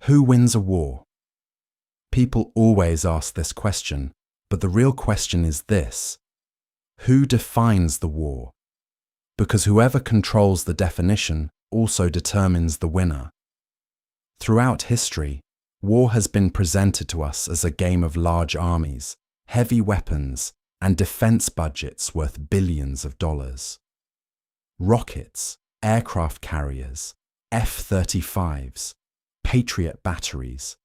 Who wins a war? People always ask this question, but the real question is this: who defines the war? Because whoever controls the definition also determines the winner. Throughout history, war has been presented to us as a game of large armies, heavy weapons, and defense budgets worth billions of dollars. Rockets, aircraft carriers, F-35s, Patriot batteries,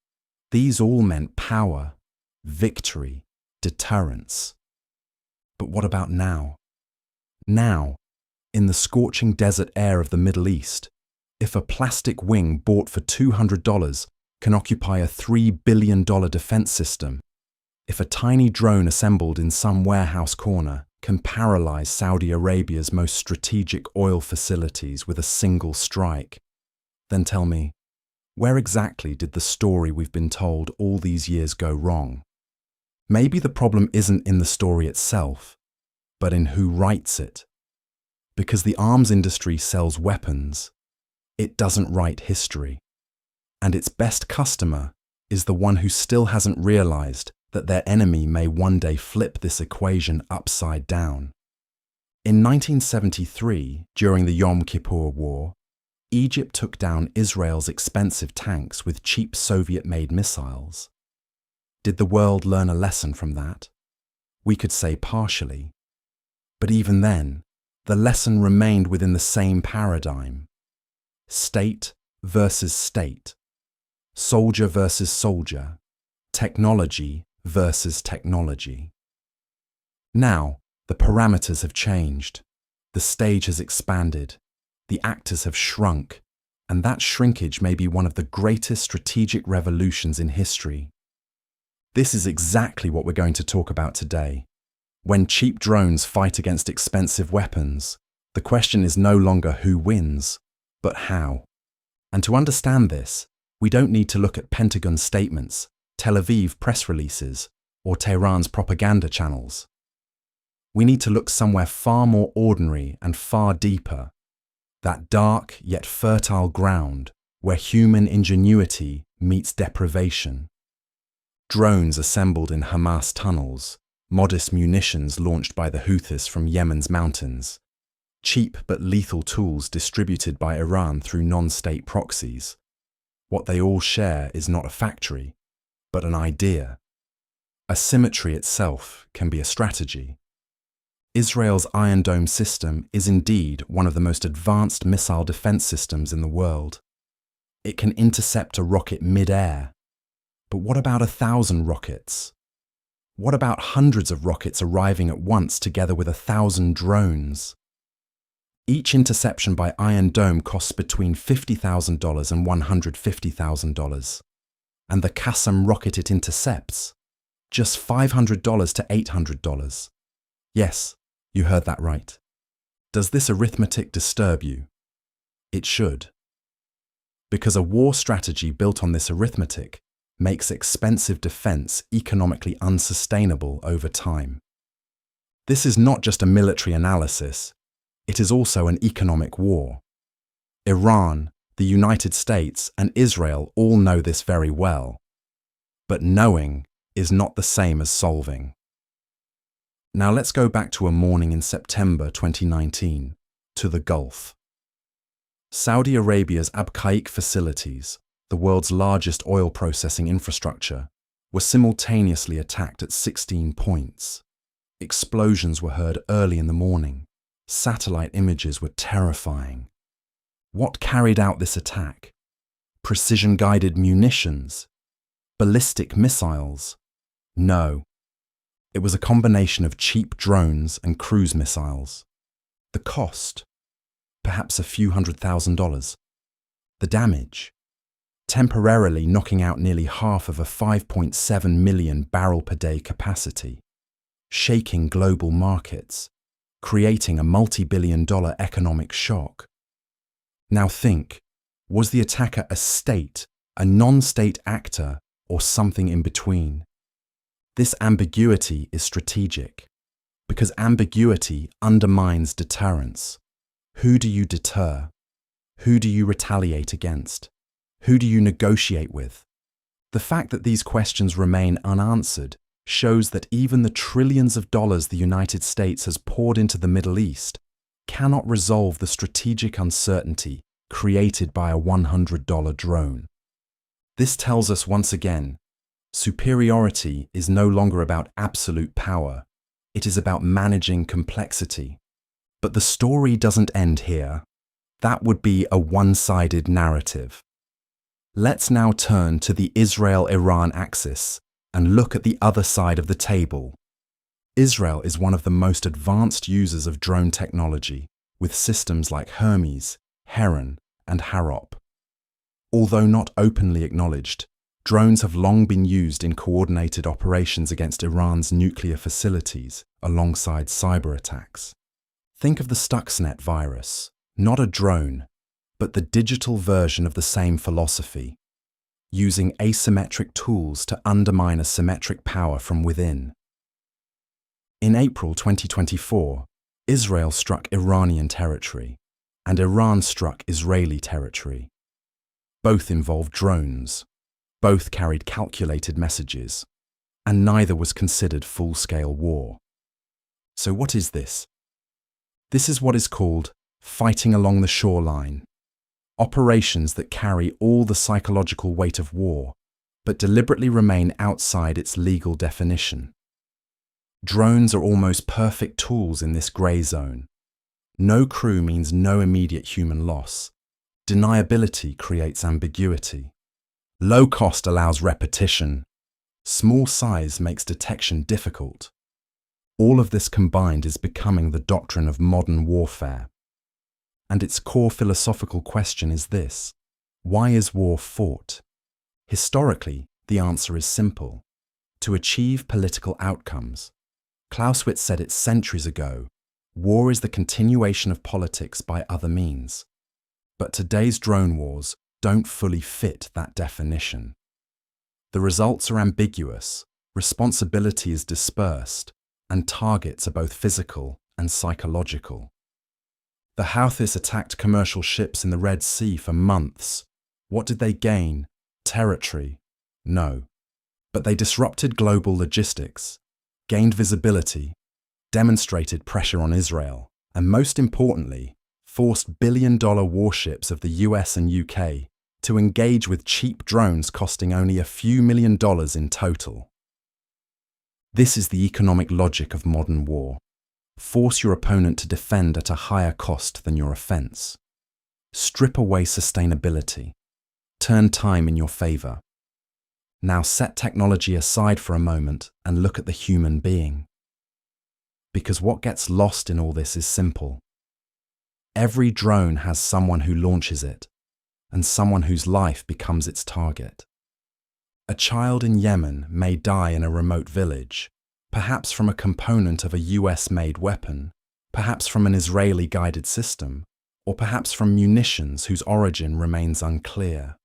these all meant power, victory, deterrence. But what about now? Now, in the scorching desert air of the Middle East, if a plastic wing bought for $200 can occupy a $3 billion defense system, if a tiny drone assembled in some warehouse corner can paralyze Saudi Arabia's most strategic oil facilities with a single strike, then tell me, where exactly did the story we've been told all these years go wrong? Maybe the problem isn't in the story itself, but in who writes it. Because the arms industry sells weapons, it doesn't write history. And its best customer is the one who still hasn't realized that their enemy may one day flip this equation upside down. In 1973, during the Yom Kippur War, Egypt took down Israel's expensive tanks with cheap Soviet-made missiles. Did the world learn a lesson from that? We could say partially. But even then, the lesson remained within the same paradigm. State versus state. Soldier versus soldier. Technology versus technology. Now, the parameters have changed. The stage has expanded. The actors have shrunk, and that shrinkage may be one of the greatest strategic revolutions in history. This is exactly what we're going to talk about today. When cheap drones fight against expensive weapons, the question is no longer who wins, but how. And to understand this, we don't need to look at Pentagon statements, Tel Aviv press releases, or Tehran's propaganda channels. We need to look somewhere far more ordinary and far deeper. That dark yet fertile ground where human ingenuity meets deprivation. Drones assembled in Hamas tunnels, modest munitions launched by the Houthis from Yemen's mountains, cheap but lethal tools distributed by Iran through non-state proxies. What they all share is not a factory, but an idea. Asymmetry itself can be a strategy. Israel's Iron Dome system is indeed one of the most advanced missile defense systems in the world. It can intercept a rocket mid-air. But what about 1,000 rockets? What about hundreds of rockets arriving at once together with 1,000 drones? Each interception by Iron Dome costs between $50,000 and $150,000. And the Qassam rocket it intercepts? Just $500 to $800. Yes, you heard that right. Does this arithmetic disturb you? It should. Because a war strategy built on this arithmetic makes expensive defense economically unsustainable over time. This is not just a military analysis, it is also an economic war. Iran, the United States, and Israel all know this very well. But knowing is not the same as solving. Now let's go back to a morning in September 2019, to the Gulf. Saudi Arabia's Abqaiq facilities, the world's largest oil processing infrastructure, were simultaneously attacked at 16 points. Explosions were heard early in the morning. Satellite images were terrifying. What carried out this attack? Precision-guided munitions? Ballistic missiles? No. It was a combination of cheap drones and cruise missiles. The cost? Perhaps a few $100,000. The damage? Temporarily knocking out nearly half of a 5.7 million barrel per day capacity, shaking global markets, creating a multi-billion-dollar economic shock. Now think, was the attacker a state, a non-state actor, or something in between? This ambiguity is strategic, because ambiguity undermines deterrence. Who do you deter? Who do you retaliate against? Who do you negotiate with? The fact that these questions remain unanswered shows that even the trillions of dollars the United States has poured into the Middle East cannot resolve the strategic uncertainty created by a $100 drone. This tells us once again, superiority is no longer about absolute power. It is about managing complexity. But the story doesn't end here. That would be a one-sided narrative. Let's now turn to the Israel-Iran axis and look at the other side of the table. Israel is one of the most advanced users of drone technology, with systems like Hermes, Heron, and Harop. Although not openly acknowledged, drones have long been used in coordinated operations against Iran's nuclear facilities alongside cyber attacks. Think of the Stuxnet virus, not a drone, but the digital version of the same philosophy, using asymmetric tools to undermine a symmetric power from within. In April 2024, Israel struck Iranian territory, and Iran struck Israeli territory. Both involved drones, both carried calculated messages, and neither was considered full-scale war. So what is this? This is what is called fighting along the shoreline. Operations that carry all the psychological weight of war, but deliberately remain outside its legal definition. Drones are almost perfect tools in this grey zone. No crew means no immediate human loss. Deniability creates ambiguity. Low cost allows repetition. Small size makes detection difficult. All of this combined is becoming the doctrine of modern warfare. And its core philosophical question is this: why is war fought? Historically, the answer is simple: to achieve political outcomes. Clausewitz said it centuries ago: war is the continuation of politics by other means. But today's drone wars don't fully fit that definition. The results are ambiguous, responsibility is dispersed, and targets are both physical and psychological. The Houthis attacked commercial ships in the Red Sea for months. What did they gain? Territory? No. But they disrupted global logistics, gained visibility, demonstrated pressure on Israel, and most importantly, forced billion-dollar warships of the US and UK to engage with cheap drones costing only a few $1,000,000 in total. This is the economic logic of modern war. Force your opponent to defend at a higher cost than your offense. Strip away sustainability. Turn time in your favor. Now set technology aside for a moment and look at the human being. Because what gets lost in all this is simple. Every drone has someone who launches it, and someone whose life becomes its target. A child in Yemen may die in a remote village, perhaps from a component of a US-made weapon, perhaps from an Israeli-guided system, or perhaps from munitions whose origin remains unclear.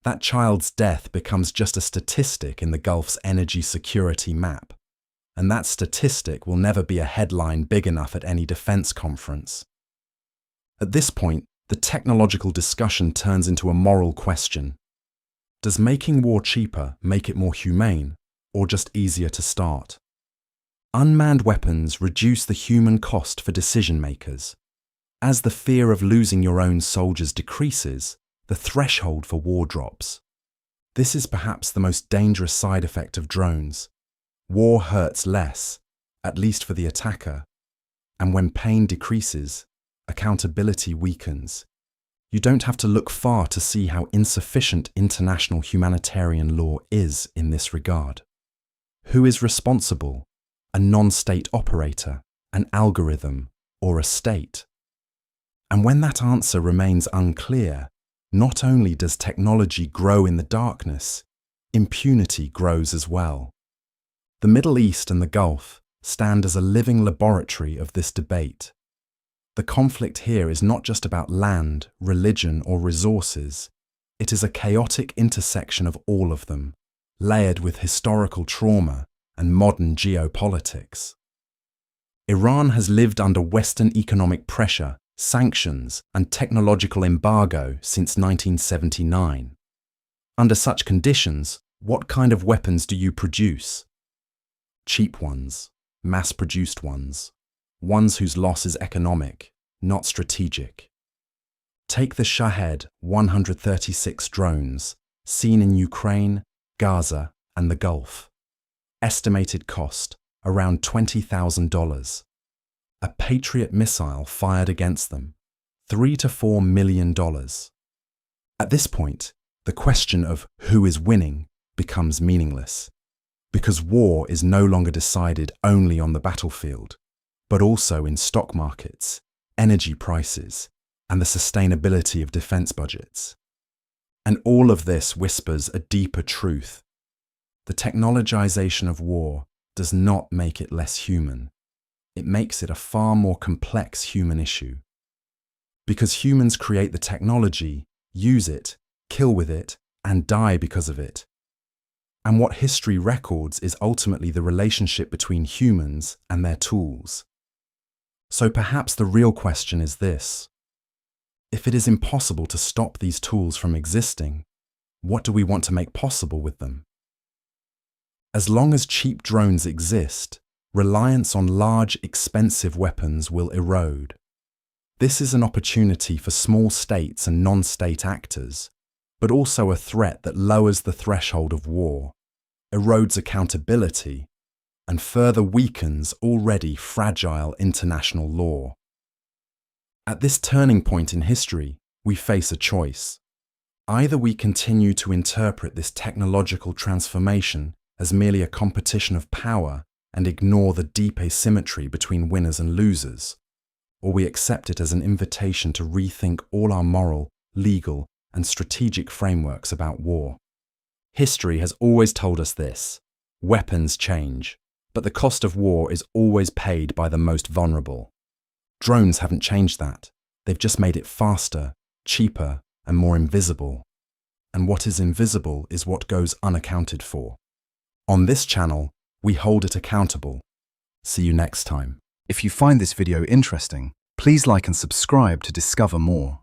That child's death becomes just a statistic in the Gulf's energy security map, and that statistic will never be a headline big enough at any defense conference. At this point, the technological discussion turns into a moral question. Does making war cheaper make it more humane, or just easier to start? Unmanned weapons reduce the human cost for decision makers. As the fear of losing your own soldiers decreases, the threshold for war drops. This is perhaps the most dangerous side effect of drones. War hurts less, at least for the attacker, and when pain decreases, accountability weakens. You don't have to look far to see how insufficient international humanitarian law is in this regard. Who is responsible? A non-state operator, an algorithm, or a state? And when that answer remains unclear, not only does technology grow in the darkness, impunity grows as well. The Middle East and the Gulf stand as a living laboratory of this debate. The conflict here is not just about land, religion, or resources. It is a chaotic intersection of all of them, layered with historical trauma and modern geopolitics. Iran has lived under Western economic pressure, sanctions, and technological embargo since 1979. Under such conditions, what kind of weapons do you produce? Cheap ones, mass-produced ones whose loss is economic, not strategic. Take the Shahed 136 drones seen in Ukraine, Gaza, and the Gulf. Estimated cost around $20,000. A Patriot missile fired against them, $3 to $4 million. At this point, the question of who is winning becomes meaningless, because war is no longer decided only on the battlefield, but also in stock markets, energy prices, and the sustainability of defense budgets. And all of this whispers a deeper truth. The technologization of war does not make it less human. It makes it a far more complex human issue. Because humans create the technology, use it, kill with it, and die because of it. And what history records is ultimately the relationship between humans and their tools. So perhaps the real question is this: if it is impossible to stop these tools from existing, what do we want to make possible with them? As long as cheap drones exist, reliance on large, expensive weapons will erode. This is an opportunity for small states and non-state actors, but also a threat that lowers the threshold of war, erodes accountability, and further weakens already fragile international law. At this turning point in history, we face a choice. Either we continue to interpret this technological transformation as merely a competition of power and ignore the deep asymmetry between winners and losers, or we accept it as an invitation to rethink all our moral, legal, and strategic frameworks about war. History has always told us this: weapons change, but the cost of war is always paid by the most vulnerable. Drones haven't changed that. They've just made it faster, cheaper, and more invisible. And what is invisible is what goes unaccounted for. On this channel, we hold it accountable. See you next time. If you find this video interesting, please like and subscribe to discover more.